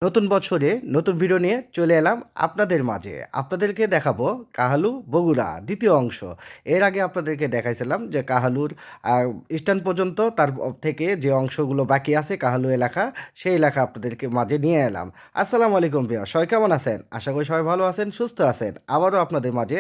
নতুন বছরে নতুন ভিডিও নিয়ে চলে এলাম আপনাদের মাঝে। আপনাদেরকে দেখাবো কাহালু বগুড়া ২য় অংশ। এর আগে আপনাদেরকে দেখাইছিলাম যে কাহালুর স্ট্যান্ড পর্যন্ত তার থেকে যে অংশগুলো বাকি আছে কাহালু এলাকা, সেই এলাকা আপনাদেরকে মাঝে নিয়ে এলাম। আসসালামু আলাইকুম প্রিয়, সবাই কেমন আছেন? আশা করি সবাই ভালো আছেন, সুস্থ আছেন। আবারও আপনাদের মাঝে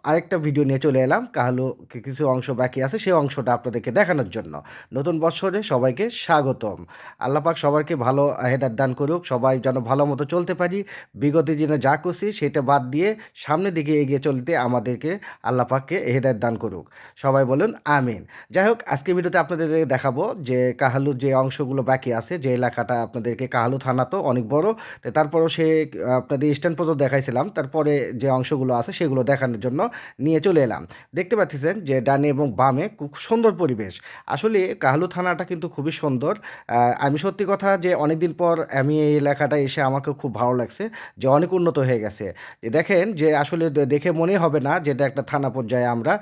আরেকটা ভিডিও নিয়ে চলে এলাম কাহালু কিছু অংশ বাকি আছে সেই অংশটা আপনাদেরকে দেখানোর জন্য। নতুন বছরে সবাইকে স্বাগতম। আল্লাহ পাক সবাইকে ভালো হেদায়েত দান করুক। সবাই যেন ভালো মতো চলতে পারি। বিগত দিনে যা করছি সেটা বাদ দিয়ে সামনের দিকে এগিয়ে চলতে আমাদেরকে আল্লাহ পাককে হেদায়েত দান করুক। সবাই বলুন আমিন। যাই হোক, আজকের ভিডিওতে আপনাদের দেখাবো যে কাহালুর যে অংশগুলো বাকি আছে, যে এলাকাটা আপনাদেরকে কাহালু থানা তো অনেক বড়। তো তারপরেও সে আপনাদের স্ট্যান্ড পর্যন্ত দেখাইছিলাম। তারপরে যে অংশগুলো আছে সেগুলো দেখানোর জন্য নিয়ে চলে এলাম। দেখতে পাচ্ছেন যে ডানে এবং বামে খুব সুন্দর পরিবেশ। আসলে কাহালু থানাটা কিন্তু খুবই সুন্দর। আমি সত্যি কথা যে অনেকদিন পর আমি এই এলাকাটায় এসে আমাকে খুব ভালো লাগছে যে অনেক উন্নত হয়ে গেছে। যে দেখেন যে আসলে দেখে মনেই হবে না যে এটা একটা থানা পর্যায়ে আমরা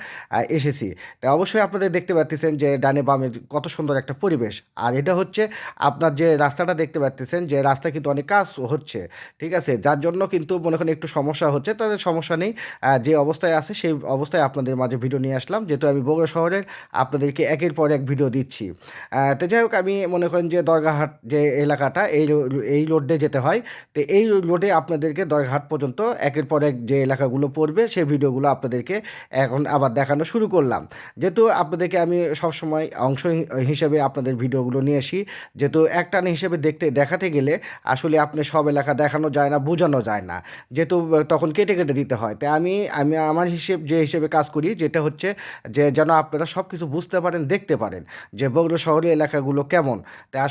এসেছি। তা অবশ্যই আপনাদের দেখতে পাচ্ছেন যে ডানে বামে কত সুন্দর একটা পরিবেশ। আর এটা হচ্ছে আপনার যে রাস্তাটা দেখতে পাচ্ছেন যে রাস্তায় কিন্তু অনেক কাজ হচ্ছে। ঠিক আছে? যার জন্য কিন্তু মনে করেন একটু সমস্যা হচ্ছে। তাদের সমস্যা নেই। যে অবস্থায় আছে সেই অবস্থায় আপনাদের মাঝে ভিডিও নিয়ে আসলাম। যেহেতু আমি বগুড়া শহরের আপনাদেরকে একের পর এক ভিডিও দিচ্ছি। তো যাই হোক, আমি মনে করেন যে দরগাহাট যে এলাকাটা এই রোড দিয়ে যেতে হয়। তো এই রোডে আপনাদেরকে দরগাহাট পর্যন্ত একের পর এক যে এলাকাগুলো পড়বে সেই ভিডিওগুলো আপনাদেরকে এখন আবার দেখানো শুরু করলাম। যেহেতু আপনাদেরকে আমি সবসময় অংশ হিসেবে আপনাদের ভিডিওগুলো নিয়ে আসি। যেহেতু একটানে হিসেবে দেখাতে গেলে আসলে আপনি সব এলাকা দেখানো যায় না, বোঝানো যায় না। যেহেতু তখন কেটে, কেটে দিতে হয়। তাই আমি আমি আমার যে হিসেবে কাজ করি যেটা হচ্ছে যে যেন আপনারা সবকিছু বুঝতে পারেন, দেখতে পারেন যে বগুড়া শহরের এলাকাগুলো কেমন। তাই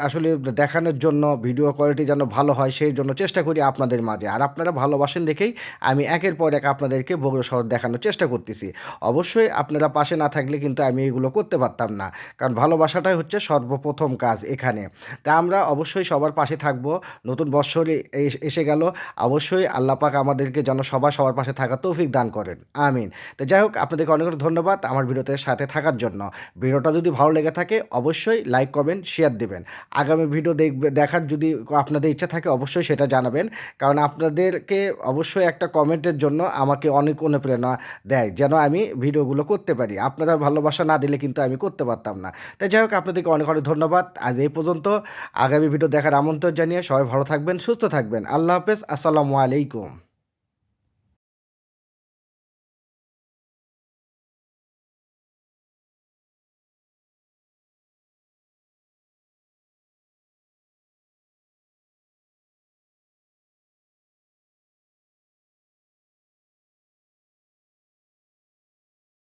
আসলে দেখানোর জন্য ভিডিও কোয়ালিটি যেন ভালো হয় সেই জন্য চেষ্টা করি আপনাদের মাঝে। আর আপনারা ভালোবাসেন দেখেই আমি একের পর এক আপনাদেরকে বগুড়া শহর দেখানোর চেষ্টা করতেছি। অবশ্যই আপনারা পাশে না থাকলে কিন্তু আমি এগুলো করতে পারতাম না। কারণ ভালোবাসাটাই হচ্ছে সর্বপ্রথম কাজ এখানে। তা আমরা অবশ্যই সবার পাশে থাকবো। নতুন বৎসর এসে গেল। অবশ্যই আল্লাহ পাক আমাদেরকে যেন সবার পাশে থাকার তৌফিক দান করেন। আমিন। তো যাই হোক, আপনাদেরকে অনেক, অনেক ধন্যবাদ আমার ভিডিওতে সাথে থাকার জন্য। ভিডিওটা যদি ভালো লেগে থাকে অবশ্যই লাইক, কমেন্ট, শেয়ার দিবেন। আগামী ভিডিও দেখার যদি আপনাদের ইচ্ছা থাকে অবশ্যই সেটা জানাবেন। কারণ আপনাদেরকে অবশ্যই একটা কমেন্টের জন্য আমাকে অনেক অনুপ্রেরণা দেয় যেন আমি ভিডিওগুলো করতে পারি। আপনারা ভালোবাসা না দিলে কিন্তু আমি করতে পারতাম না। তাই যাই হোক, আপনাদেরকে অনেক, অনেক ধন্যবাদ। আজ এই পর্যন্ত। আগামী ভিডিও দেখার আমন্ত্রণ জানিয়ে সবাই ভালো থাকবেন, সুস্থ থাকবেন। আল্লাহ হাফেজ। আসসালামু আলাইকুম।